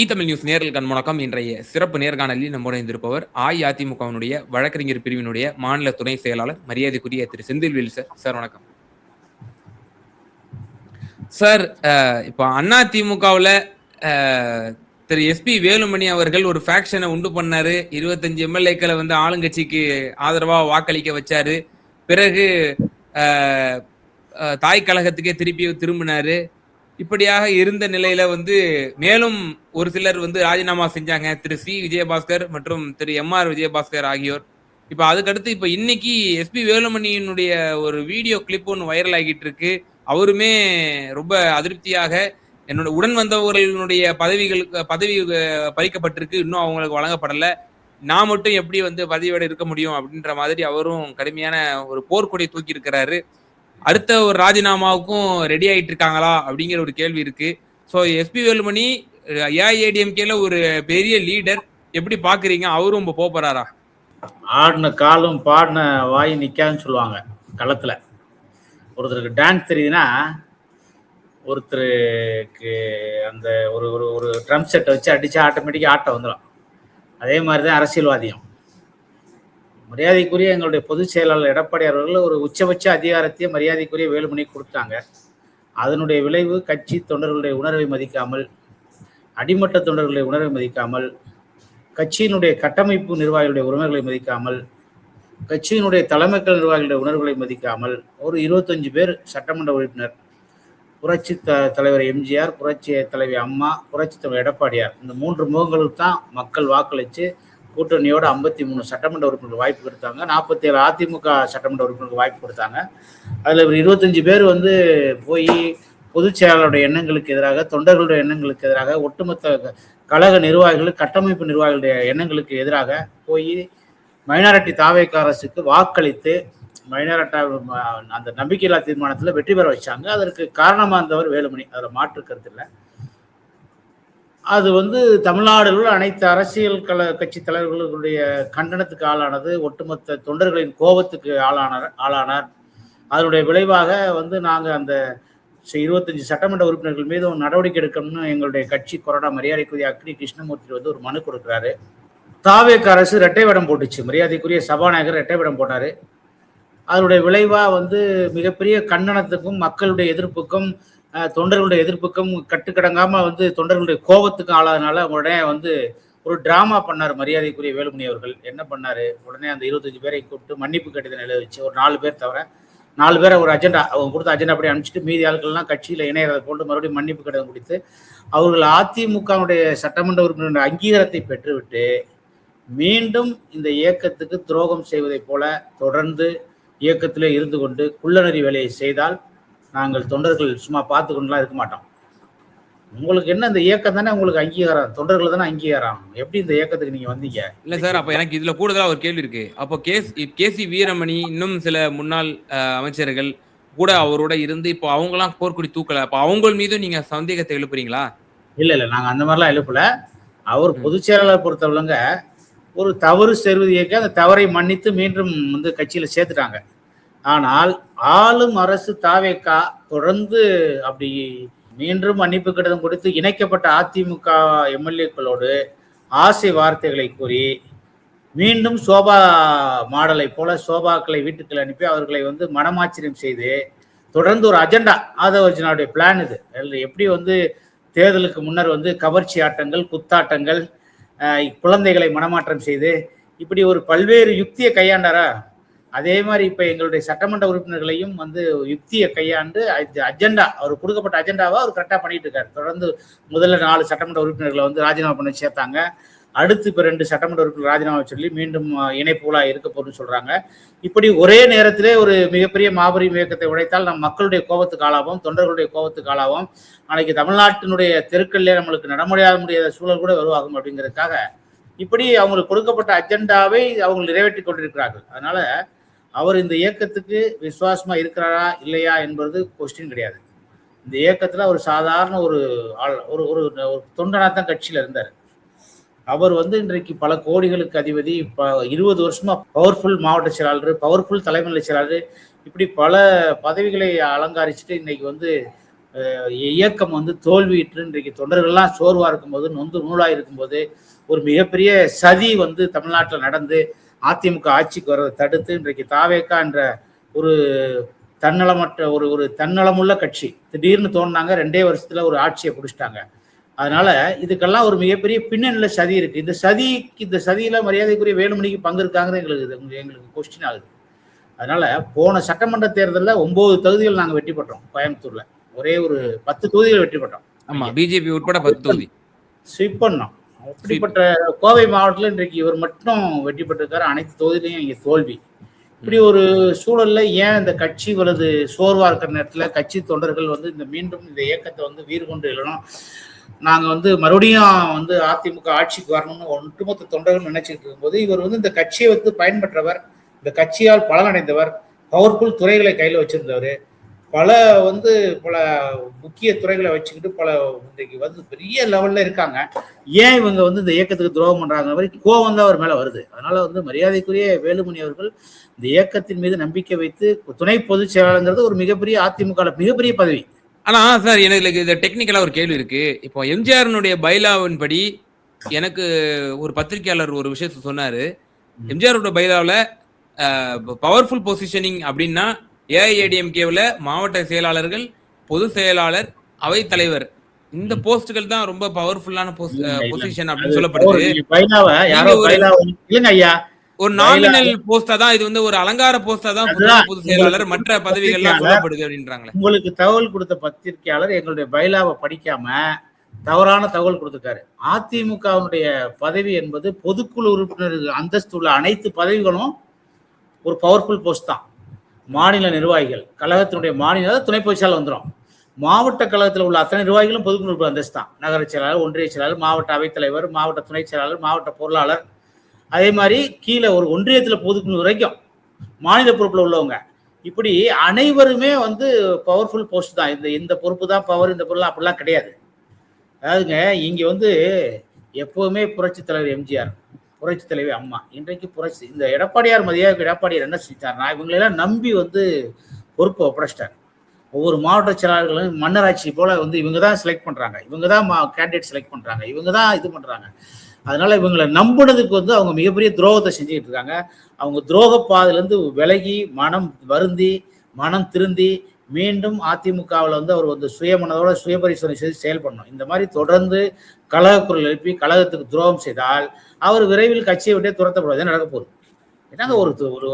Tamil news நேரல் கண்முழக்கம் இன்றைய சிறப்பு நேர்காணலில் நம்முடன் இருந்திருப்பவர் அஇஅதிமுகவினுடைய வழக்கறிஞர் பிரிவினுடைய மாநில துணை செயலாளர் மரியாதைக்குரிய திரு செந்தில்வேல் சார். சார் வணக்கம் சார். இப்போ அதிமுகவில் திரு எஸ்பி வேலுமணி அவர்கள் ஒரு ஃபேக்ஷனை உண்டு பண்ணாரு. 25 எம்எல்ஏக்களை வந்து ஆளுங்கட்சிக்கு ஆதரவாக வாக்களிக்க வச்சாரு. பிறகு தாய் கழகத்துக்கே திரும்பினாரு. இப்படியாக இருந்த நிலையில வந்து மேலும் ஒரு சிலர் வந்து ராஜினாமா செஞ்சாங்க. திரு சி விஜயபாஸ்கர் மற்றும் திரு எம்ஆர் விஜயபாஸ்கர் ஆகியோர். இப்ப அதுக்கடுத்து இப்ப இன்னைக்கு எஸ்பி வேலுமணியினுடைய ஒரு வீடியோ கிளிப் ஒன்று வைரல் ஆகிட்டு இருக்கு. அவருமே ரொம்ப அதிருப்தியாக என்னோட உடன் வந்தவர்களுடைய பதவி பறிக்கப்பட்டிருக்கு, இன்னும் அவங்களுக்கு வழங்கப்படல, நான் மட்டும் எப்படி வந்து பதவியோட இருக்க முடியும் அப்படின்ற மாதிரி அவரும் கடுமையான ஒரு போர்க்கொடியை தூக்கி இருக்கிறாரு. அடுத்த ஒரு ராஜினாமாவுக்கும் ரெடி ஆயிட்டு இருக்காங்களா அப்படிங்கிற ஒரு கேள்வி இருக்கு. ஸோ எஸ்பி வேலுமணி ஏஐஏடிஎம்கேல ஒரு பெரிய லீடர், எப்படி பாக்குறீங்க? அவரும் இப்போ போறாரா? ஆடின காலும் பாடின வாய் நிக்காதுன்னு சொல்லுவாங்க. களத்துல ஒருத்தருக்கு டான்ஸ் தெரியுதுன்னா ஒருத்தருக்கு அந்த ஒரு ஒரு ஒரு ட்ரம் செட்டை வச்சு அடிச்சா ஆட்டோமேட்டிக்கா ஆட்டம் வந்துடும். அதே மாதிரிதான் அரசியல்வாதியம். மரியாதைக்குரிய எங்களுடைய பொதுச் செயலாளர் எடப்பாடி அவர்கள் ஒரு உச்சபட்ச அதிகாரத்தையே மரியாதைக்குரிய வேலுமணி கொடுத்தாங்க. அதனுடைய விளைவு கட்சி தொண்டர்களுடைய உணர்வை மதிக்காமல், அடிமட்ட தொண்டர்களுடைய உணர்வை மதிக்காமல், கட்சியினுடைய கட்டமைப்பு நிர்வாகிகளுடைய உரிமைகளை மதிக்காமல், கட்சியினுடைய தலைமைக்கல் நிர்வாகிகளுடைய உணர்வுகளை மதிக்காமல் ஒரு 25 பேர் சட்டமன்ற உறுப்பினர், புரட்சி தலைவர் எம்ஜிஆர், புரட்சி தலைவி அம்மா, புரட்சி தலைவர் எடப்பாடியார், இந்த 3 முகங்களுக்கு தான் மக்கள் வாக்களித்து கூட்டணியோட 53 சட்டமன்ற உறுப்பினர்கள் வாய்ப்பு கொடுத்தாங்க. 47 அதிமுக சட்டமன்ற உறுப்பினர்கள் வாய்ப்பு கொடுத்தாங்க. அதில் ஒரு 25 பேர் வந்து போய் பொதுச் செயலாளருடைய எண்ணங்களுக்கு எதிராக, தொண்டர்களுடைய எண்ணங்களுக்கு எதிராக, ஒட்டுமொத்த கழக நிர்வாகிகள், கட்டமைப்பு நிர்வாகிகளுடைய எண்ணங்களுக்கு எதிராக போய் மைனாரிட்டி தாவேக அரசுக்கு வாக்களித்து மைனாரிட்டி அந்த நம்பிக்கையில்லா தீர்மானத்தில் வெற்றி பெற வச்சாங்க. அதற்கு காரணமாக இருந்தவர் வேலுமணி, அதில் மாற்று கருத்து இல்லை. அது வந்து தமிழ்நாட்டில் உள்ள அனைத்து அரசியல் கட்சி தலைவர்களுடைய கண்டனத்துக்கு ஆளானது, ஒட்டுமொத்த தொண்டர்களின் கோபத்துக்கு ஆளானார். அதனுடைய விளைவாக வந்து நாங்கள் அந்த 25 சட்டமன்ற உறுப்பினர்கள் மீது நடவடிக்கை எடுக்கணும்னு எங்களுடைய கட்சி கொறடா மரியாதைக்குரிய அக்னி கிருஷ்ணமூர்த்தி வந்து ஒரு மனு கொடுக்குறாரு. தாவேக அரசு இரட்டை வேடம் போட்டுச்சு. மரியாதைக்குரிய சபாநாயகர் இரட்டை வேடம் போட்டாரு. அதனுடைய விளைவாக வந்து மிகப்பெரிய கண்டனத்துக்கும் மக்களுடைய எதிர்ப்புக்கும் தொண்டர்களுடைய எதிர்ப்புக்கும் கட்டுக்கடங்காம வந்து தொண்டர்களுடைய கோபத்துக்கும் ஆளாதனால உடனே வந்து ஒரு டிராமா பண்ணார் மரியாதைக்குரிய வேலுமணி அவர்கள். என்ன பண்ணாரு, உடனே அந்த 25 பேரை கூப்பிட்டு மன்னிப்பு கடிதம் எழுத வச்சு, ஒரு 4 பேர் தவிர 4 பேரை ஒரு அஜெண்டா அவங்க கொடுத்த அஜெண்டா அப்படி அனுப்பிச்சிட்டு மீதி ஆட்கள்லாம் கட்சியில் இணையறதை போட்டு மறுபடியும் மன்னிப்பு கடிதம் கொடுத்து அவர்கள் அதிமுகவுடைய சட்டமன்ற உறுப்பினருடைய அங்கீகாரத்தை பெற்றுவிட்டு மீண்டும் இந்த இயக்கத்துக்கு துரோகம் செய்வதை போல தொடர்ந்து இயக்கத்திலே இருந்து கொண்டு குள்ளநெறி வேலையை செய்தால் நாங்கள் தொண்டர்கள் சும்மா பார்த்து கொண்டுலாம் இருக்க மாட்டோம். உங்களுக்கு என்ன, இந்த இயக்கம் தானே உங்களுக்கு அங்கீகாரம், தொண்டர்கள் தானே அங்கீகாரம். எப்படி இந்த இயக்கத்துக்கு நீங்க வந்தீங்க? இல்ல சார், அப்ப எனக்கு இதுல கூடுதலா ஒரு கேள்வி இருக்கு. அப்போ கேசி வீரமணி இன்னும் சில முன்னாள் அமைச்சர்கள் கூட அவரோட இருந்து இப்போ அவங்கலாம் போர்க்குடி தூக்கல, அப்ப அவங்க மீதும் நீங்க சந்தேகத்தை எழுப்புறீங்களா? இல்ல நாங்க அந்த மாதிரிலாம் எழுப்பல. அவர் பொதுச் செயலாளர் பொறுத்தவரைங்க ஒரு தவறு செய்வது இயக்க அந்த தவறை மன்னித்து மீண்டும் வந்து கட்சியில சேர்த்துட்டாங்க. ஆனால் ஆளும் அரசு தாவேகா தொடர்ந்து அப்படி மீண்டும் மன்னிப்பு கடிதம் கொடுத்து இணைக்கப்பட்ட அதிமுக எம்எல்ஏக்களோடு ஆசை வார்த்தைகளை கூறி மீண்டும் சோபா மாடலை போல சோபாக்களை வீட்டுக்கள் அனுப்பி அவர்களை வந்து மனமாச்சரியம் செய்து தொடர்ந்து ஒரு அஜெண்டா ஆதவர்ஜனாவுடைய பிளான் இது. எப்படி வந்து தேர்தலுக்கு முன்னர் வந்து கவர்ச்சி ஆட்டங்கள், குத்தாட்டங்கள், குழந்தைகளை மனமாற்றம் செய்து இப்படி ஒரு பல்வேறு யுக்தியை கையாண்டாரா, அதே மாதிரி இப்ப எங்களுடைய சட்டமன்ற உறுப்பினர்களையும் வந்து யுக்தியை கையாண்டு அஜெண்டா அவர் கொடுக்கப்பட்ட அஜெண்டாவை அவர் கரெக்டா பண்ணிட்டு இருக்காரு. தொடர்ந்து முதல்ல 4 சட்டமன்ற உறுப்பினர்களை வந்து ராஜினாமா பண்ணி சேர்த்தாங்க. அடுத்து இப்ப 2 சட்டமன்ற உறுப்பினர் ராஜினாமா சொல்லி மீண்டும் இணைப்புகளா இருக்க போறதுன்னு சொல்றாங்க. இப்படி ஒரே நேரத்திலே ஒரு மிகப்பெரிய மாபெரும் இயக்கத்தை உடைத்தால் நம் மக்களுடைய கோபத்துக்கு ஆளாவோம், தொண்டர்களுடைய கோபத்துக்கு ஆளாவோம். நாளைக்கு தமிழ்நாட்டினுடைய தெருக்கள்லேயே நம்மளுக்கு முடியாத சூழல் கூட உருவாகும். அப்படிங்கிறதுக்காக இப்படி அவங்களுக்கு கொடுக்கப்பட்ட அஜெண்டாவை அவங்க நிறைவேற்றி கொண்டிருக்கிறார்கள். அதனால அவர் இந்த இயக்கத்துக்கு விசுவாசமா இருக்கிறாரா இல்லையா என்பது கொஸ்டின் கிடையாது. இந்த இயக்கத்துல ஒரு சாதாரண ஒரு ஒரு தொண்டனாத்தான் கட்சியில இருந்தார். அவர் வந்து இன்றைக்கு பல கோடிகளுக்கு அதிபதி, 20 வருஷமா பவர்ஃபுல் மாவட்ட செயலாளர், பவர்ஃபுல் தலைமை செயலாளர், இப்படி பல பதவிகளை அலங்கரிச்சுட்டு இன்னைக்கு வந்து இயக்கம் வந்து தோல்வியிற்று இன்றைக்கு தொண்டர்கள்லாம் சோர்வா இருக்கும்போது, நொந்து நூலாக இருக்கும்போது, ஒரு மிகப்பெரிய சதி வந்து தமிழ்நாட்டில் நடந்து அதிமுக ஆட்சிக்கு வர்றதை தடுத்து இன்றைக்கு தாவேகா என்ற ஒரு தன்னலமற்ற ஒரு ஒரு தன்னலமுள்ள கட்சி திடீர்னு தோணுனாங்க, 2 வருஷத்துல ஒரு ஆட்சியை பிடிச்சிட்டாங்க. அதனால இதுக்கெல்லாம் ஒரு மிகப்பெரிய பின்னணியில சதி இருக்கு. இந்த சதியில மரியாதைக்குரிய வேலுமணிக்கு பங்கு இருக்காங்கிறது எங்களுக்கு கொஸ்டின் ஆகுது. அதனால போன சட்டமன்ற தேர்தலில் 9 தொகுதிகள் நாங்கள் வெற்றி பெற்றோம் கோயம்புத்தூர்ல. ஒரே ஒரு 10 தொகுதிகள் வெற்றி பெற்றோம். ஆமா, பிஜேபி உட்பட 10 தொகுதி ஸ்வீப் பண்ணோம். அப்படிப்பட்ட கோவை மாவட்டத்தில் இன்றைக்கு இவர் மட்டும் வெற்றி பெற்றிருக்காரு. அனைத்து தொகுதியிலையும் இங்கே தோல்வி. இப்படி ஒரு சூழல்ல ஏன் இந்த கட்சி வலது சோர்வா இருக்கிற நேரத்தில் கட்சி தொண்டர்கள் வந்து மீண்டும் இந்த இயக்கத்தை வந்து வீறு கொண்டு எழணும், நாங்கள் வந்து மறுபடியும் வந்து அதிமுக ஆட்சிக்கு வரணும்னு ஒட்டுமொத்த தொண்டர்கள் நினைச்சிட்டு இருக்கும்போது இவர் வந்து இந்த கட்சியை வந்து பயன்பெற்றவர், இந்த கட்சியால் பலனடைந்தவர், பவர்ஃபுல் துறைகளை கையில் வச்சிருந்தவர், பல முக்கிய துறைகளை வச்சுக்கிட்டு இன்றைக்கு வந்து பெரிய லெவல்ல இருக்காங்க. ஏன் இவங்க வந்து இந்த இயக்கத்துக்கு துரோகம் பண்றாங்க மாதிரி கோபம் தான் அவர் மேல வருது. அதனால வந்து மரியாதைக்குரிய வேலுமணி அவர்கள் இந்த இயக்கத்தின் மீது நம்பிக்கை வைத்து துணை பொதுச் செயலாளர்ங்கிறது ஒரு மிகப்பெரிய அதிமுக மிகப்பெரிய பதவி. ஆனா சார், எனக்கு இது டெக்னிக்கலா ஒரு கேள்வி இருக்கு. இப்போ எம்ஜிஆர்னுடைய பைலாவின் படி எனக்கு ஒரு பத்திரிகையாளர் ஒரு விஷயத்த சொன்னாரு. எம்ஜிஆரோட பைலாவில் பவர்ஃபுல் பொசிஷனிங் அப்படின்னா ஏஐஏடிஎம்கேவில் மாவட்ட செயலாளர்கள், பொதுச் செயலாளர், அவை தலைவர், இந்த போஸ்டுகள் தான் ரொம்ப பவர்ஃபுல்லான பொசிஷன் அப்படின்னு சொல்லப்படுது. ஒரு நாமினல் போஸ்டா தான், இது வந்து ஒரு அலங்கார போஸ்டா தான் பொதுச் செயலாளர், மற்ற பதவிகள்லாம் சொல்லப்படுது அப்படின்றாங்களே. உங்களுக்கு தகவல் கொடுத்த பத்திரிகையாளர் எங்களுடைய பைலாவை படிக்காம தவறான தகவல் கொடுத்திருக்காரு. அதிமுகவுடைய பதவி என்பது பொதுக்குழு உறுப்பினர் அந்தஸ்து உள்ள அனைத்து பதவிகளும் ஒரு பவர்ஃபுல் போஸ்ட் தான். மாநில நிர்வாகிகள், கழகத்தினுடைய மாநில துணை பொதுச் செயலாளர் வந்துடும். மாவட்ட கழகத்தில் உள்ள அத்தனை நிர்வாகிகளும் பொதுக்குழு உறுப்பினர் அந்தஸ்து தான். நகர செயலாளர், ஒன்றிய செயலாளர், மாவட்ட அவைத்தலைவர், மாவட்ட துணை செயலாளர், மாவட்ட பொருளாளர், அதே மாதிரி கீழே ஒரு ஒன்றியத்தில் பொதுக்குழு வரைக்கும் மாநில பொறுப்பில் உள்ளவங்க, இப்படி அனைவருமே வந்து பவர்ஃபுல் போஸ்ட் தான். இந்த பொறுப்பு தான் பவர், இந்த பொருள் அப்படிலாம் கிடையாது. அதாவதுங்க, இங்க வந்து எப்பவுமே புரட்சி தலைவர் எம்ஜிஆர், புரட்சி தலைவி அம்மா, இன்றைக்கு இந்த எடப்பாடியார் எடப்பாடியார் என்ன செஞ்சார்னா, இவங்களெல்லாம் நம்பி வந்து பொறுப்பை ஒப்படைச்சிட்டார். ஒவ்வொரு மாவட்ட செயலாளர்களும் மன்னராட்சி போல வந்து இவங்க தான் செலக்ட் பண்றாங்க, இவங்க தான் கேண்டிடேட் செலக்ட் பண்றாங்க, இவங்க தான் இது பண்றாங்க. அதனால இவங்களை நம்புனதுக்கு வந்து அவங்க மிகப்பெரிய துரோகத்தை செஞ்சுக்கிட்டு இருக்காங்க. அவங்க துரோக பாதையிலேருந்து விலகி மனம் வருந்தி மனம் திருந்தி மீண்டும் அதிமுகவில் வந்து அவர் வந்து சுயமனதோட சுயபரிசோதனை செய்து செயல்படணும். இந்த மாதிரி தொடர்ந்து கழகக்குரல் எழுப்பி கழகத்துக்கு துரோகம் செய்தால் அவர் விரைவில் கட்சியை விட்டே துரத்தப்படுவதே நடக்க போகுது. என்னங்க ஒரு ஒரு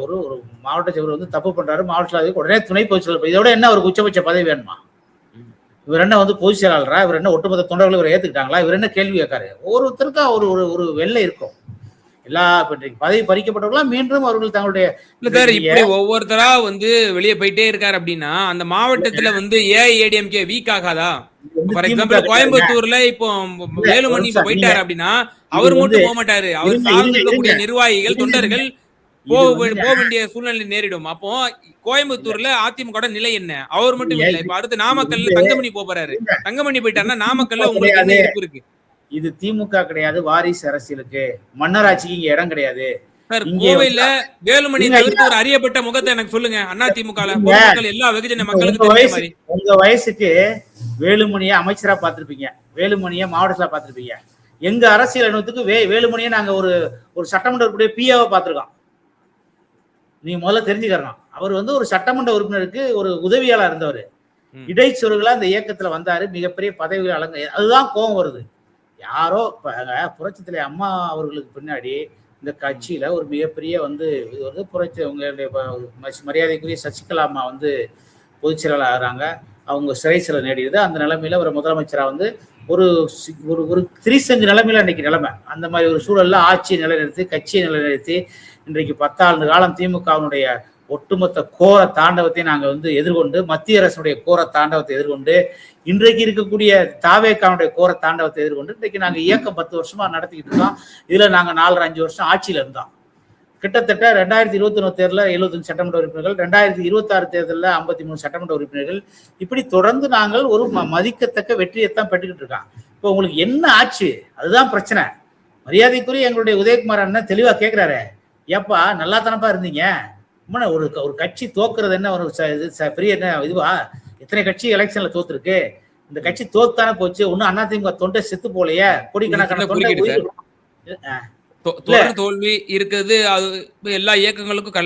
ஒரு ஒரு மாவட்ட செயலர் வந்து தப்பு பண்றாரு, மாவட்ட உடனே துணை பொதுச் செயலாளர், இதோட என்ன ஒரு உச்சபட்ச பதவி வேணுமா? இவர் என்ன வந்து பொதுச் செயலாளரா? இவர் என்ன ஒட்டுமொத்த தொண்டர்கள் இவர் ஏத்துக்கிட்டாங்களா? இவர் என்ன கேள்வி கேட்காரு? ஒவ்வொருத்தருக்கா ஒரு ஒரு வெள்ளை இருக்கும். எல்லா பதவி பறிக்கப்பட்டவர்களா மீண்டும் அவர்கள் தங்களுடைய இப்படி ஒவ்வொருத்தரா வந்து வெளியே போயிட்டே இருக்காரு அப்படின்னா அந்த மாவட்டத்துல வந்து ஏஐஏடிஎம்கே வீக் ஆகாதா? ஃபார் எக்ஸாம்பிள் கோயம்புத்தூர்ல இப்போ வேலுமணி போயிட்டாரு அப்படின்னா அவர் மட்டும் போக மாட்டாரு, அவர் சார்ந்து இருக்கக்கூடிய நிர்வாகிகள் தொண்டர்கள் போக வேண்டிய சூழ்நிலை நேரிடும். அப்போ கோயம்புத்தூர்ல அதிமுக நிலை என்ன? அவர் மட்டும் இல்ல, இப்ப அடுத்து நாமக்கல்ல தங்கமணி போறாரு. தங்கமணி போயிட்டாருன்னா நாமக்கல்ல உங்களுக்கு என்ன இருப்பு இருக்கு? இது திமுக கிடையாது, வாரிசு அரசியலுக்கு, மன்னராட்சிக்கு இங்க இடம் கிடையாது. கோவையில வேலுமணி தவிர்த்து ஒரு அறியப்பட்ட முகத்தை எனக்கு சொல்லுங்க. அண்ணா திமுக எல்லா வெகுஜன மக்களுக்கு உங்க வயசுக்கு வேலுமணிய அமைச்சரா பாத்திருப்பீங்க, வேலுமணிய மாவட்டத்துல பாத்திருப்பீங்க. எங்க அரசியல் அனுபவத்துக்கு வேலுமணிய நாங்க ஒரு சட்டமன்ற உறுப்பினர் பிஏவை பார்த்திருக்கோம். நீங்க முதல்ல தெரிஞ்சுக்கிறோம், அவர் வந்து ஒரு சட்டமன்ற உறுப்பினருக்கு ஒரு உதவியாளர் இருந்தவர். இடைச்சொருகளா இந்த இயக்கத்துல வந்தாரு, மிகப்பெரிய பதவிகள் அலங்க. அதுதான் கோபம் வருது. யாரோ புரட்சி தலைவர் அம்மா அவர்களுக்கு பின்னாடி இந்த கட்சியில ஒரு மிகப்பெரிய வந்து இது வந்து புரட்சி உங்களுடைய மரியாதைக்குரிய சசிகலா அம்மா வந்து பொதுச் செயலாளர் ஆகிறாங்க. அவங்க சிறை சில நேடியது. அந்த நிலைமையில ஒரு முதலமைச்சரா வந்து ஒரு ஒரு திரிசங்கு நிலைமையில இன்னைக்கு நிலைமை. அந்த மாதிரி ஒரு சூழல்ல ஆட்சியை நிலைநிறுத்தி கட்சியை நிலைநிறுத்தி இன்றைக்கு 10 ஆண்டு காலம் திமுகவினுடைய ஒட்டுமொத்த கோர தாண்டவத்தை நாங்கள் வந்து எதிர்கொண்டு, மத்திய அரசுடைய கோர தாண்டவத்தை எதிர்கொண்டு, இன்றைக்கு இருக்கக்கூடிய தாவேக்காவுடைய கோர தாண்டவத்தை எதிர்கொண்டு இன்றைக்கு நாங்கள் இயக்கம் 10 வருஷமா நடத்திக்கிட்டு இருக்கோம். இதுல நாங்கள் 4-5 வருஷம் ஆட்சியில இருந்தோம். கிட்டத்தட்ட 2021 தேர்தலில் 75 சட்டமன்ற உறுப்பினர்கள், 2026 தேர்தலில் 53 சட்டமன்ற உறுப்பினர்கள், இப்படி தொடர்ந்து நாங்கள் ஒரு மதிக்கத்தக்க வெற்றியைத்தான் பெற்றுக்கிட்டு இருக்கோம். இப்போ உங்களுக்கு என்ன ஆச்சு? அதுதான் பிரச்சனை. மரியாதைக்குரிய எங்களுடைய உதயகுமார் அண்ணன் தெளிவா கேட்கிறாரு, ஏப்பா நல்லா தானப்பா இருந்தீங்க, ஒரு கட்சி தோக்குறது என்ன ஒரு பெரிய என்ன இதுவா? எத்தனை கட்சி எலெக்ஷன்ல தோத்துருக்கு? இந்த கட்சி தோத்தானே போச்சு. ஒன்னும் அதிமுக தொண்டை செத்து போலையே, கோடிக்கணக்கான தொண்டை தொடர் தோல்வி இருக்குது. அது எல்லா இயக்கங்களுக்கும்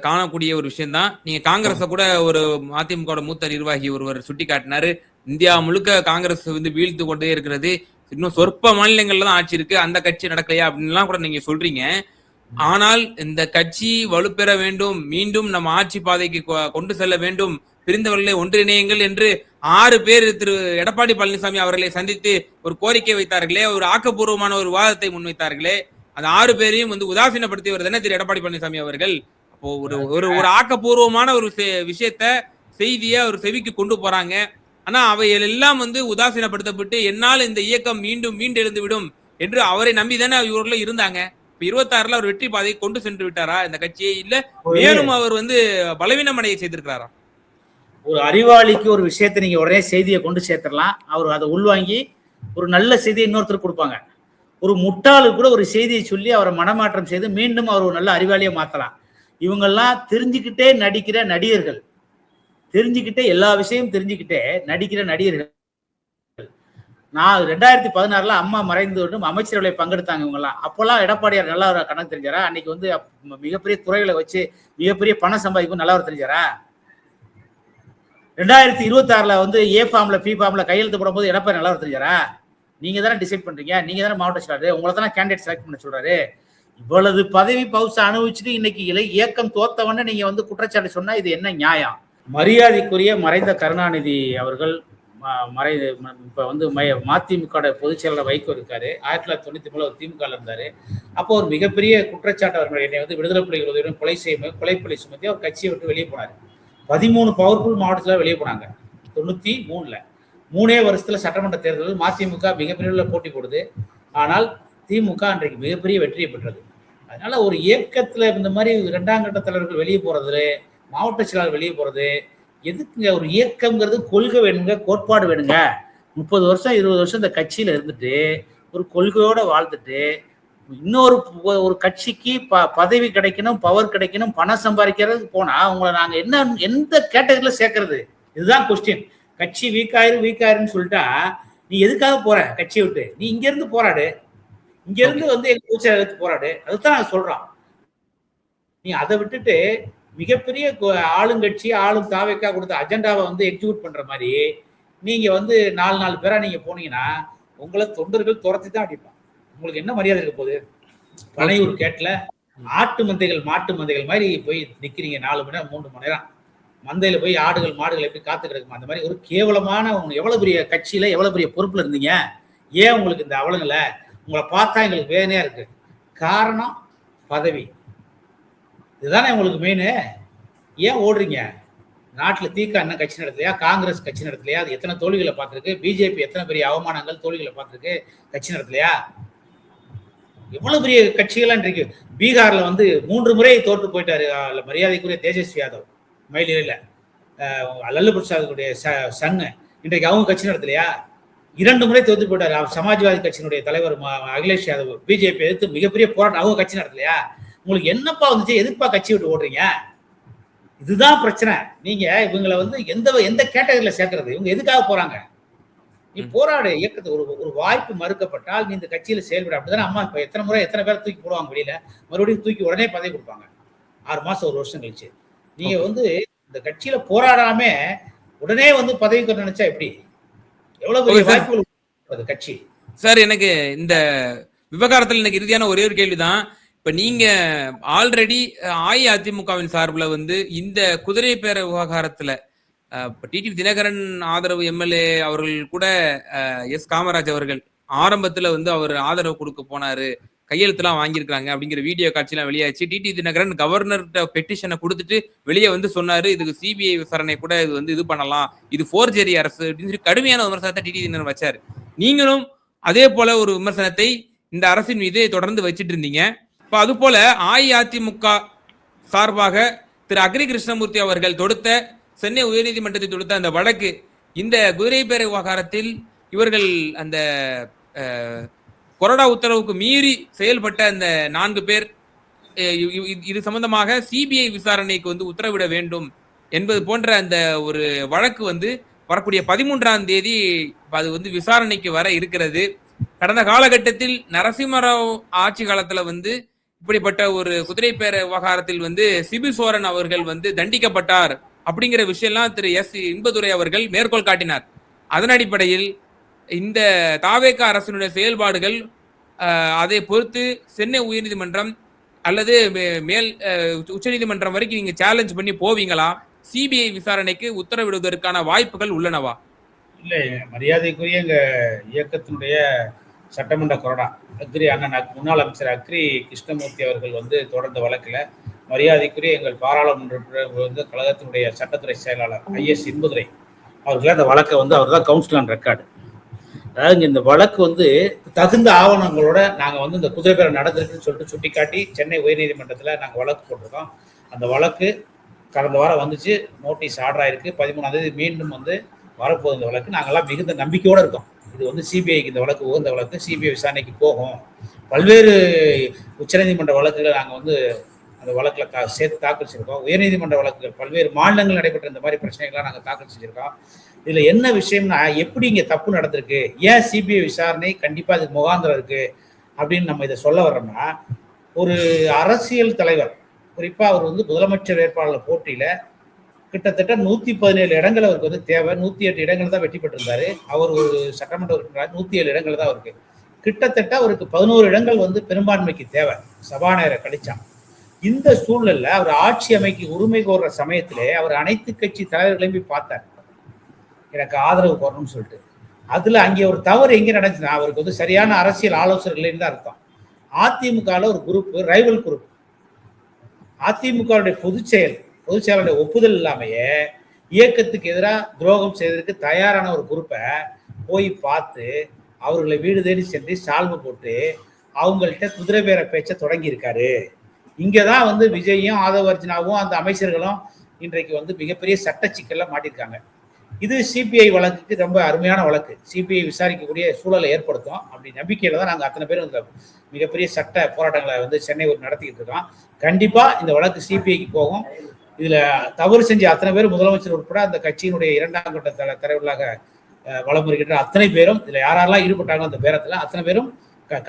காணக்கூடிய ஒரு விஷயம் தான். நீங்க காங்கிரஸ கூட ஒரு அதிமுக மூத்த நிர்வாகி ஒருவர் சுட்டி காட்டினாரு. இந்தியா முழுக்க காங்கிரஸ் வந்து வீழ்த்து கொண்டே இருக்கிறது, இன்னும் சொற்ப மாநிலங்கள்ல தான் ஆட்சி இருக்கு, அந்த கட்சி நடக்கலையா அப்படின்லாம் கூட நீங்க சொல்றீங்க. ஆனால் இந்த கட்சி வலுப்பெற வேண்டும், மீண்டும் நம்ம ஆட்சி பாதைக்கு கொண்டு செல்ல வேண்டும், பிரிந்தவர்களை ஒன்றிணையுங்கள் என்று 6 பேர் திரு எடப்பாடி பழனிசாமி அவர்களை சந்தித்து ஒரு கோரிக்கை வைத்தார்களே, ஒரு ஆக்கப்பூர்வமான ஒரு விவாதத்தை முன்வைத்தார்களே, அந்த 6 பேரையும் வந்து உதாசீனப்படுத்தியவர் தானே திரு எடப்பாடி பழனிசாமி அவர்கள். அப்போ ஒரு ஒரு ஆக்கப்பூர்வமான ஒரு விஷயத்த செய்திய ஒரு செவிக்கு கொண்டு போறாங்க. ஆனா அவைகள் எல்லாம் வந்து உதாசீனப்படுத்தப்பட்டு என்னால் இந்த இயக்கம் மீண்டும் மீண்டெழுந்து விடும் என்று அவரை நம்பிதானே இவர்களும் இருந்தாங்க. 26ல அவர் வெற்றி பாதையை கொண்டு சென்று விட்டாரா இந்த கட்சியை, இல்ல மேலும் அவர் வந்து பலவீனம் அடைய செய்திருக்கிறாரா? ஒரு அறிவாளிக்கு ஒரு விஷயத்தை நீங்க உடனே செய்தியை கொண்டு சேர்த்துடலாம், அவர் அதை உள்வாங்கி ஒரு நல்ல செய்தியை இன்னொருத்தர் கொடுப்பாங்க. ஒரு முட்டாளுக்கு கூட ஒரு செய்தியை சொல்லி அவரை மனமாற்றம் செய்து மீண்டும் அவர் ஒரு நல்ல அறிவாளியை மாத்தலாம். இவங்கெல்லாம் தெரிஞ்சுக்கிட்டே நடிக்கிற நடிகர்கள், தெரிஞ்சுக்கிட்டே எல்லா விஷயம் தெரிஞ்சுக்கிட்டே நடிக்கிற நடிகர்கள். நான் 2016ல அம்மா மறைந்து அமைச்சரவை பங்கெடுத்தாங்க இவங்கெல்லாம். அப்பெல்லாம் எடப்பாடியார் நல்லா கணக்கு தெரிஞ்சாரா? அன்னைக்கு வந்து மிகப்பெரிய துறைகளை வச்சு மிகப்பெரிய பணம் சம்பாதிக்கும் நல்லா தெரிஞ்சாரா? 2026ல வந்து ஏ ஃபார்ம்ல பி ஃபார்ம்ல கையெழுத்து போடும்போது எடப்பாடி நல்லா தெரிஞ்சாரா? நீங்க தானே டிசைட் பண்றீங்க, நீங்க தானே மாவட்ட செயலாளர், உங்களை தானே கேண்டிடேட் செலக்ட் பண்ண சொல்றாரு. இவ்வளவு பதவி பவுச அனுபவிச்சுட்டு இன்னைக்கு இயக்கம் தோத்தவன நீங்க வந்து குற்றச்சாட்டு சொன்னா இது என்ன நியாயம்? மரியாதைக்குரிய மறைந்த கருணாநிதி அவர்கள் இப்ப வந்து மதிமுக பொதுச் செயலாளர் வைகோ இருக்காரு. 1993 திமுக இருந்தாரு. அப்போ ஒரு மிகப்பெரிய குற்றச்சாட்டு அவர்கள் என்னை வந்து விடுதலை புலிகள் உதவியுடன் கொலைப்பழி சுமத்தி அவர் கட்சியை விட்டு வெளியே போனாரு. 13 பவர்ஃபுல் மாவட்டத்தில் வெளியே போனாங்க 93ல. 3 வருஷத்துல சட்டமன்ற தேர்தலில் மதிமுக மிகப்பெரிய போட்டி போடுது. ஆனால் திமுக அன்றைக்கு மிகப்பெரிய வெற்றியை பெற்றது. அதனால ஒரு இயக்கத்துல இந்த மாதிரி 2ஆம் கட்ட தலைவர்கள் வெளியே போறது, மாவட்ட செயலாளர் வெளியே போறது எதுக்குங்க? ஒரு இயக்கம்ங்கிறது கொள்கை வேணுங்க, கோட்பாடு வேணுங்க. 30 வருஷம் 20 வருஷம் இந்த கட்சியில இருந்துட்டு ஒரு கொள்கையோட வாழ்ந்துட்டு இன்னொரு ஒரு கட்சிக்கு பதவி கிடைக்கணும், பவர் கிடைக்கணும், பணம் சம்பாதிக்கிறதுக்கு போனா உங்களை நாங்க என்ன எந்த கேட்டகரியில சேர்க்கறது? இதுதான் கொஸ்டின். கட்சி வீக்காயிருன்னு சொல்லிட்டா நீ எதுக்காக போற கட்சியை விட்டு? நீ இங்க இருந்து போராடு, இங்க இருந்து வந்து எங்க பூச்சை போராடு, அதுதான் நான் சொல்றோம். நீ அதை விட்டுட்டு மிகப்பெரிய ஆளுங்கட்சி ஆளும் தாவைக்கா கொடுத்த அஜெண்டாவை வந்து எக்ஸிக்யூட் பண்ற மாதிரி நீங்க வந்து 4 பேரா நீங்க போனீங்கன்னா உங்களை தொண்டர்கள் துரத்தி தான் அடிப்பாங்க. உங்களுக்கு என்ன மரியாதை இருக்க போகுது? பனையூர் கேட்ல ஆட்டு மந்தைகள் மாட்டு மந்தைகள் மாதிரி போய் நிக்கிறீங்க 4 மணி நேரம் 3 மணி நேரம். மந்தையில போய் ஆடுகள் மாடுகள் எப்படி காத்து கிடக்குமா? அந்த மாதிரி ஒரு கேவலமான எவ்வளவு பெரிய கட்சியில எவ்வளவு பெரிய பொறுப்புல இருந்தீங்க, ஏன் உங்களுக்கு இந்த அவலங்களை? உங்களை பார்த்தா எங்களுக்கு வேதனையா இருக்கு. காரணம் பதவி. இதுதானே உங்களுக்கு மெயின். ஏன் ஓடுறீங்க? நாட்டில் தீக்கா என்ன கட்சி நடத்தலையா? காங்கிரஸ் கட்சி நடத்தலையா? அது எத்தனை தோல்விகளை பார்த்துருக்கு? பிஜேபி எத்தனை பெரிய அவமானங்கள் தோல்விகளை பார்த்துருக்கு? கட்சி நடத்தலையா? எவ்வளவு பெரிய கட்சிகள்லாம் இருக்கு. பீகார்ல வந்து 3 முறை தோற்று போயிட்டாரு மரியாதைக்குரிய தேஜஸ்வி யாதவ், மயிலில லல்லு பிரசாதுடைய சன்னு. இன்றைக்கு அவங்க கட்சி நடத்தலையா? 2 முறை தோற்று போயிட்டாரு சமாஜ்வாதி கட்சியினுடைய தலைவர் அகிலேஷ் யாதவ். பிஜேபி எதிர்த்து மிகப்பெரிய போராட்டம், அவங்க கட்சி நடத்தலையா? உங்களுக்கு என்னப்பா வந்துச்சு? எதுப்பா கட்சி விட்டு ஓடுறீங்க? இதுதான் பிரச்சனை. நீங்க இவங்களை வந்து எந்த கேட்டகரியில சேர்க்கறது? இவங்க எதுக்காக போறாங்க? நீ போராடு இயக்கத்தை. ஒரு வாய்ப்பு மறுக்கப்பட்டால் நீ இந்த கட்சியில செயல்பட. அப்படிதானே அம்மா இப்ப எத்தனை பேர் தூக்கி போடுவாங்க வெளியில, மறுபடியும் தூக்கி உடனே பதவி கொடுப்பாங்க 6 மாசம் 1 வருஷம் கழிச்சு. நீங்க வந்து இந்த கட்சியில போராடாம உடனே வந்து பதவி நினைச்சா எப்படி? எவ்வளவு பெரிய வாய்ப்புகள் கட்சி. சார், எனக்கு இந்த விவகாரத்தில் எனக்கு இறுதியான ஒரே ஒரு கேள்விதான். இப்ப நீங்க ஆல்ரெடி அஇஅதிமுகவின் சார்பில் வந்து இந்த குதிரை பேர விவகாரத்துல டிடிவி தினகரன் ஆதரவு எம்எல்ஏ அவர்கள் கூட எஸ் காமராஜ் அவர்கள் ஆரம்பத்துல வந்து அவர் ஆதரவு கொடுக்க போனாரு, கையெழுத்துலாம் வாங்கியிருக்காங்க அப்படிங்கிற வீடியோ காட்சியெல்லாம் வெளியாச்சு. டிடிவி தினகரன் கவர்னர்கிட்ட பெட்டிஷனை கொடுத்துட்டு வெளியே வந்து சொன்னாரு, இதுக்கு சிபிஐ விசாரணை கூட இது வந்து இது பண்ணலாம், இது ஃபோர்ஜரி அரசு அப்படின்னு சொல்லி கடுமையான விமர்சனத்தை டிடிவி தினகரன் வச்சாரு. நீங்களும் அதே போல ஒரு விமர்சனத்தை இந்த அரசின் மீது தொடர்ந்து வச்சிட்டு இருந்தீங்க. இப்ப அது போல அஇஅதிமுக சார்பாக திரு அக்ரி கிருஷ்ணமூர்த்தி அவர்கள் தொடுத்த சென்னை உயர்நீதிமன்றத்தை தொடுத்த அந்த வழக்கு, இந்த குதிரை பேர விவகாரத்தில் இவர்கள் அந்த கொறடா உத்தரவுக்கு மீறி செயல்பட்ட அந்த 4 பேர் இது சம்பந்தமாக சிபிஐ விசாரணைக்கு வந்து உத்தரவிட வேண்டும் என்பது போன்ற அந்த ஒரு வழக்கு வந்து வரக்கூடிய 13ஆம் தேதி அது வந்து விசாரணைக்கு வர இருக்கிறது. கடந்த காலகட்டத்தில் நரசிம்மராவ் ஆட்சி காலத்துல வந்து இப்படிப்பட்ட ஒரு குதிரை பேர விவகாரத்தில் வந்து சிபு சோரன் அவர்கள் வந்து தண்டிக்கப்பட்டார் அப்படிங்கிற விஷயம்லாம் திரு எஸ் இன்பதுரை அவர்கள் மேற்கோள் காட்டினார். அதன் அடிப்படையில் இந்த தாவேக அரசினுடைய செயல்பாடுகள் அதை பொறுத்து சென்னை உயர்நீதிமன்றம் அல்லது மேல் உச்சநீதிமன்றம் வரைக்கும் நீங்க சேலஞ்ச் பண்ணி போவீங்களா? சிபிஐ விசாரணைக்கு உத்தரவிடுவதற்கான வாய்ப்புகள் உள்ளனவா? இல்லை, மரியாதைக்குரிய எங்க இயக்கத்தினுடைய சட்டமன்ற கொறடா அக்ரி அண்ணன் முன்னாள் அமைச்சர் அக்ரி கிருஷ்ணமூர்த்தி அவர்கள் வந்து தொடர்ந்த வழக்கில் மரியாதைக்குரிய எங்கள் பாராளுமன்ற வந்து கழகத்தினுடைய சட்டத்துறை செயலாளர் ஐஎஸ் இன்பதுரை அவர்கள் அந்த வழக்கை வந்து அவர் தான் கவுன்சில் ஆன் ரெக்கார்டு. அதாவது இந்த வழக்கு வந்து தகுந்த ஆவணங்களோட நாங்கள் வந்து இந்த குதிரை பேரம் நடந்திருக்குன்னு சொல்லிட்டு சுட்டிக்காட்டி சென்னை உயர்நீதிமன்றத்தில் நாங்கள் வழக்கு போட்டிருக்கோம். அந்த வழக்கு கடந்த வாரம் வந்துச்சு, நோட்டீஸ் ஆர்டர் ஆயிருக்கு. 13ஆம் தேதி மீண்டும் வந்து வரப்போகுது இந்த வழக்கு. நாங்கள்லாம் மிகுந்த நம்பிக்கையோடு இருக்கோம். இது வந்து சிபிஐக்கு இந்த வழக்கு உகந்த வழக்கு, சிபிஐ விசாரணைக்கு போகும். பல்வேறு உச்சநீதிமன்ற வழக்குகளை நாங்கள் வந்து அந்த வழக்கில் சேர்த்து தாக்கல் செஞ்சிருக்கோம். உயர்நீதிமன்ற வழக்குகள் பல்வேறு மாநிலங்கள் நடைபெற்ற இந்த மாதிரி பிரச்சனைகள்லாம் நாங்கள் தாக்கல் செஞ்சிருக்கோம். இதில் என்ன விஷயம்னா, எப்படி இங்கே தப்பு நடந்திருக்கு, ஏன் சிபிஐ விசாரணை கண்டிப்பாக அதுக்கு முகாந்திரம் இருக்கு அப்படின்னு நம்ம இதை சொல்ல வர்றோம்னா, ஒரு அரசியல் தலைவர் குறிப்பாக அவர் வந்து முதலமைச்சர் வேட்பாளர் போட்டியில் கிட்டத்தட்ட 117 இடங்கள் அவருக்கு வந்து தேவை. 108 இடங்கள் தான் வெற்றி பெற்றிருந்தாரு. அவர் ஒரு சட்டமன்ற உறுப்பினர், 107 இடங்கள் தான் அவருக்கு. கிட்டத்தட்ட அவருக்கு 11 இடங்கள் வந்து பெரும்பான்மைக்கு தேவை, சபாநாயகரை கழிச்சா. இந்த சூழல்ல அவர் ஆட்சி அமைக்க உரிமை கோர்ற சமயத்திலே அவர் அனைத்து கட்சி தலைவர்களையும் போய் பார்த்தார், எனக்கு ஆதரவு கோரணும்னு சொல்லிட்டு. அதுல அங்கே ஒரு தவறு எங்க நடந்துச்சுன்னா, அவருக்கு வந்து சரியான அரசியல் ஆலோசகர்கள் தான் அர்த்தம். அதிமுகவில் ஒரு குரூப், ரைவல் குரூப், அதிமுகவுடைய பொதுச் செயலுடைய ஒப்புதல் இல்லாமையே இயக்கத்துக்கு எதிராக துரோகம் செய்வதற்கு தயாரான ஒரு குரூப்பை போய் பார்த்து அவர்களை வீடு தேடி சென்று சால்வு போட்டு அவங்கள்ட்ட குதிரை பேர பேச்சை தொடங்கி இருக்காரு. இங்கதான் வந்து விஜயும் ஆதவர்ஜனாவும் அந்த அமைச்சர்களும் இன்றைக்கு வந்து மிகப்பெரிய சட்ட சிக்கல்ல மாட்டிருக்காங்க. இது சிபிஐ வழக்குக்கு ரொம்ப அருமையான வழக்கு, சிபிஐ விசாரிக்கக்கூடிய சூழலை ஏற்படுத்தும். அப்படி நம்பிக்கையில தான் நாங்கள் அத்தனை பேரும் இந்த மிகப்பெரிய சட்ட போராட்டங்களை வந்து சென்னை நடத்திக்கிட்டு இருக்கோம். கண்டிப்பா இந்த வழக்கு சிபிஐக்கு போகும். இதுல தவறு செஞ்ச அத்தனை பேரும் முதலமைச்சர் உட்பட அந்த கட்சியினுடைய 2ஆம் கட்ட தலைவர்களாக வலம் வருகின்ற அத்தனை பேரும், இதுல யாரெல்லாம் ஈடுபட்டாங்க அந்த பேரத்துல அத்தனை பேரும்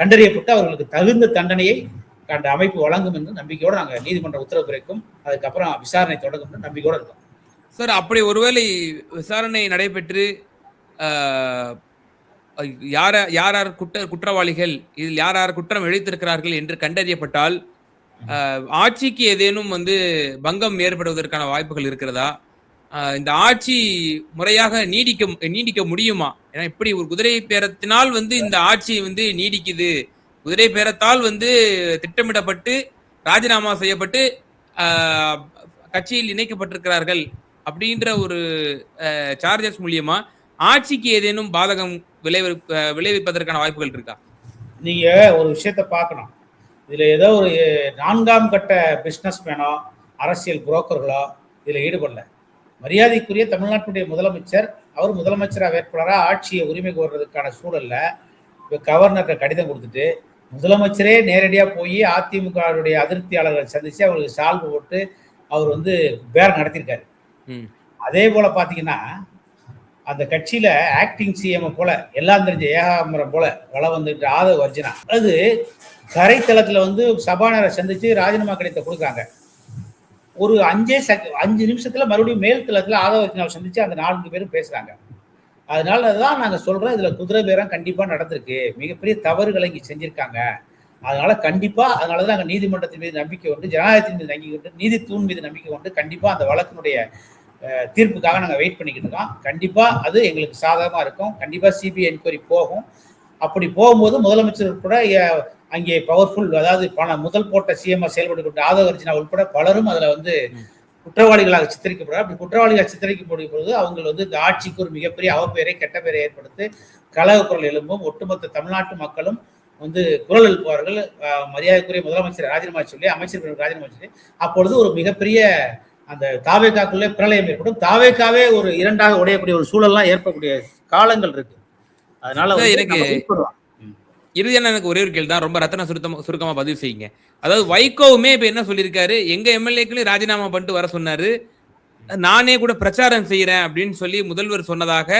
கண்டறியப்பட்டு அவர்களுக்கு தகுந்த தண்டனையை அந்த அமைப்பு வழங்கும் என்று நம்பிக்கையோடு நாங்கள் நீதிமன்ற உத்தரவு பிறக்கும், அதுக்கப்புறம் விசாரணை தொடங்கும் என்று நம்பிக்கையோடு இருக்கோம். சார், அப்படி ஒருவேளை விசாரணை நடைபெற்று யார் யார் குற்றவாளிகள், இதில் யார் யார் குற்றம் இழைத்திருக்கிறார்கள் என்று கண்டறியப்பட்டால் ஆட்சிக்கு ஏதேனும் வந்து பங்கம் ஏற்படுவதற்கான வாய்ப்புகள் இருக்கிறதா? இந்த ஆட்சி முறையாக நீடிக்க முடியுமா? ஏன்னா இப்படி ஒரு குதிரை பேரத்தினால் வந்து இந்த ஆட்சி வந்து நீடிக்குது, குதிரை பேரத்தால் வந்து திட்டமிடப்பட்டு ராஜினாமா செய்யப்பட்டு கட்சியில் இணைக்கப்பட்டிருக்கிறார்கள் அப்படின்ற ஒரு சார்ஜஸ் மூலியமா ஆட்சிக்கு ஏதேனும் பாதகம் விளைவிப்பதற்கான வாய்ப்புகள் இருக்கா? நீங்க ஒரு விஷயத்த பார்க்கணும். இதுல ஏதோ ஒரு 4ஆம் கட்ட பிசினஸ் மேனோ அரசியல் புரோக்கர்களோ இதுல ஈடுபடல. மரியாதைக்குரிய தமிழ்நாட்டுடைய முதலமைச்சர், அவர் முதலமைச்சராக வேட்பாளராக ஆட்சியை உரிமை கோர்றதுக்கான சூழல்ல கவர்னர்கிட்ட கடிதம் கொடுத்துட்டு முதலமைச்சரே நேரடியாக போய் அதிமுகவுடைய அதிருப்தியாளர்களை சந்திச்சு அவங்களுக்கு சால்வு போட்டு அவர் வந்து பேரம் நடத்தியிருக்காரு. அதே போல பாத்தீங்கன்னா அந்த கட்சியில ஆக்டிங் சிஎம் போல எல்லாம் தெரிஞ்ச ஏகாம்பரம் போல வள வந்துட்டு ஆதவ அர்ஜுனா அது கரைத்தளத்துல வந்து சபாநாயகரை சந்திச்சு ராஜினாமா கடிதத்தை கொடுக்குறாங்க. ஒரு 5 நிமிஷத்துல மறுபடியும் மேல் தளத்துல ஆதவ அர்ஜுனாவை சந்திச்சு அந்த 4 பேரும் பேசுறாங்க. அதனாலதான் நாங்க சொல்றோம், இதுல குதிரை பேரம் கண்டிப்பா நடந்திருக்கு, மிகப்பெரிய தவறுகளை இங்க செஞ்சிருக்காங்க. அதனால கண்டிப்பா, அதனாலதான் நாங்க நீதிமன்றத்தின் மீது நம்பிக்கை கொண்டு, ஜனநாயகத்தின் மீது நம்பிக்கை கொண்டு, நீதி தூண் மீது நம்பிக்கை கொண்டு கண்டிப்பா அந்த வழக்கினுடைய தீர்ப்புக்காக நாங்க வெயிட் பண்ணிக்கிட்டு இருக்கோம். கண்டிப்பா அது எங்களுக்கு சாதகமா இருக்கும். கண்டிப்பா சிபிஐ என்கொயரி போகும். அப்படி போகும்போது முதலமைச்சர் உட்பட அங்கே பவர்ஃபுல், அதாவது முதல் போட்ட சிஎம் செயல்பட்டு கொண்ட ஆதவ அர்ஜுனா உட்பட பலரும் அதுல வந்து குற்றவாளிகளாக சித்தரிக்கப்படுறாங்க. அப்படி குற்றவாளிகளாக சித்தரிக்கப்படும் பொழுது அவங்க வந்து இந்த ஆட்சிக்கு ஒரு மிகப்பெரிய அவப்பெயரை, கெட்ட பெயரை ஏற்படுத்தி கலக குரல் எழும்பும். ஒட்டுமொத்த தமிழ்நாட்டு மக்களும் வந்து குரல் எழுப்புவார்கள். மரியாதைக்குரிய முதலமைச்சர் ராஜினாமா சொல்லி, அமைச்சர் ராஜினாமா சொல்லி, அப்பொழுது ஒரு மிகப்பெரிய அந்த தாவேக்காக்குள்ளே பிரளயம் ஏற்படும். தாவேக்காவே ஒரு 2ஆக உடையக்கூடிய ஒரு சூழல்லாம் ஏற்படக்கூடிய காலங்கள் இருக்கு. அதனால எனக்கு இறுதியான எனக்கு ஒரே ஒரு கேள்வி தான், ரொம்ப ரத்தன சுருக்கமா பதிவு செய்யுங்க. அதாவது வைகோவுமே இப்ப என்ன சொல்லியிருக்காரு, எங்க எம்எல்ஏக்களையும் ராஜினாமா பண்ணிட்டு வர சொன்னாரு, நானே கூட பிரச்சாரம் செய்யறேன் அப்படின்னு சொல்லி முதல்வர் சொன்னதாக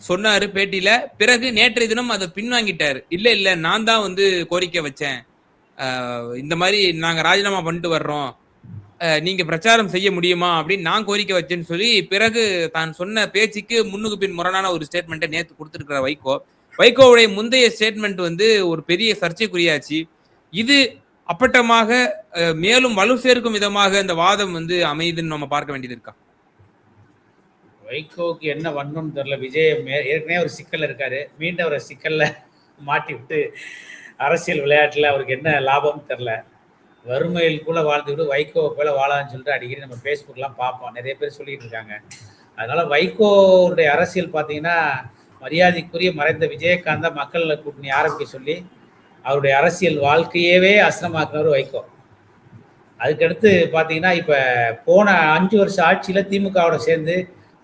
சொன்னாரு பேட்டியில. பிறகு நேற்றைய தினம் அதை பின்வாங்கிட்டாரு. இல்ல நான் தான் வந்து கோரிக்கை வச்சேன், இந்த மாதிரி நாங்க ராஜினாமா பண்ணிட்டு வர்றோம், நீங்க பிரச்சாரம் செய்ய முடியுமா அப்படின்னு நான் கோரிக்கை வச்சேன்னு சொல்லி பிறகு தான் சொன்ன பேச்சுக்கு முன்னுக்கு பின் முரணான ஒரு ஸ்டேட்மெண்ட்டை நேற்று கொடுத்திருக்கிற வைகோவுடைய முந்தைய ஸ்டேட்மெண்ட் வந்து ஒரு பெரிய சர்ச்சைக்குரியாச்சு. இது அப்பட்டமாக மேலும் வலு சேர்க்கும் விதமாக இந்த வாதம் வந்து அமையுதுன்னு நம்ம பார்க்க வேண்டியது இருக்கா? வைகோவுக்கு என்ன வரணும்னு தெரியல. விஜய் ஏற்கனவே ஒரு சிக்கல்ல இருக்காரு, மீண்டும் ஒரு சிக்கல்ல மாட்டி விட்டு அரசியல் விளையாட்டுல அவருக்கு என்ன லாபம்னு தெரியல. வறுமையில் கூட வாழ்ந்துவிட்டு வைகோ போல வாழான்னு சொல்லிட்டு அடிக்கடி நம்ம ஃபேஸ்புக்லாம் பார்ப்போம், நிறைய பேர் சொல்லிட்டு இருக்காங்க. அதனால வைகோவுடைய அரசியல் பார்த்தீங்கன்னா, மரியாதைக்குரிய மறைந்த விஜயகாந்த் மக்கள் கூட்டணி ஆரம்பிக்க சொல்லி அவருடைய அரசியல் வாழ்க்கையவே அசனமாக்குனவர் வைகோ. அதுக்கடுத்து பார்த்தீங்கன்னா, இப்போ போன 5 வருஷ ஆட்சியில் திமுகவோட சேர்ந்து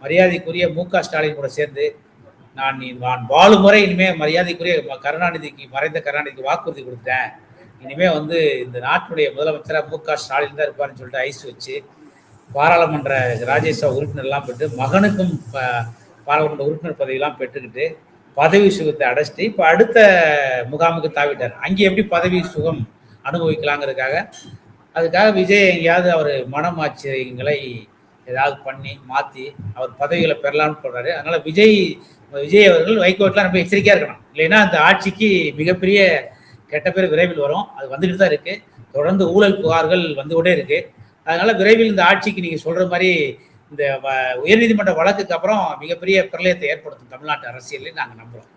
மரியாதைக்குரிய மு.க. ஸ்டாலின் கூட சேர்ந்து நான் வாழும் முறை இனிமேல் மரியாதைக்குரிய மறைந்த கருணாநிதிக்கு வாக்குறுதி கொடுத்தேன், இனிமேல் வந்து இந்த நாட்டுடைய முதலமைச்சராக மு.க. ஸ்டாலின் தான் இருப்பாருன்னு சொல்லிட்டு ஐஸ் வச்சு பாராளுமன்ற ராஜ்யசபா உறுப்பினர்லாம் பெற்று மகனுக்கும் பாராளுமன்ற உறுப்பினர் பதவியெல்லாம் பெற்றுக்கிட்டு பதவி சுகத்தை அடைச்சிட்டு இப்போ அடுத்த முகாமுக்கு தாவிட்டார். அங்கே எப்படி பதவி சுகம் அனுபவிக்கலாங்கிறதுக்காக அதுக்காக விஜய் எங்கேயாவது அவர் மனமாச்சரியங்களை ஏதாவது பண்ணி மாற்றி அவர் பதவிகளை பெறலாம்னு சொல்கிறாரு. அதனால் விஜய் அவர்கள் வைகோட்டெலாம் ரொம்ப எச்சரிக்கையாக இருக்கணும். இல்லைன்னா அந்த ஆட்சிக்கு மிகப்பெரிய கெட்ட பேர் விரைவில் வரும். அது வந்துக்கிட்டு தான் இருக்குது. தொடர்ந்து ஊழல் புகார்கள் வந்து கொண்டே இருக்குது. அதனால் விரைவில் இந்த ஆட்சிக்கு நீங்கள் சொல்கிற மாதிரி இந்த உயர்நீதிமன்ற வழக்குக்கு அப்புறம் மிகப்பெரிய பிரளயத்தை ஏற்படுத்தும் தமிழ்நாட்டு அரசியலில் நாங்கள் நம்புகிறோம்.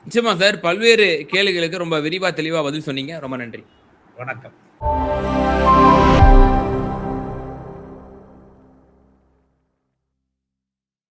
நிச்சயமா சார், பல்வேறு கேள்விகளுக்கு ரொம்ப விரிவாக தெளிவாக பதில் சொன்னீங்க. ரொம்ப நன்றி. வணக்கம்.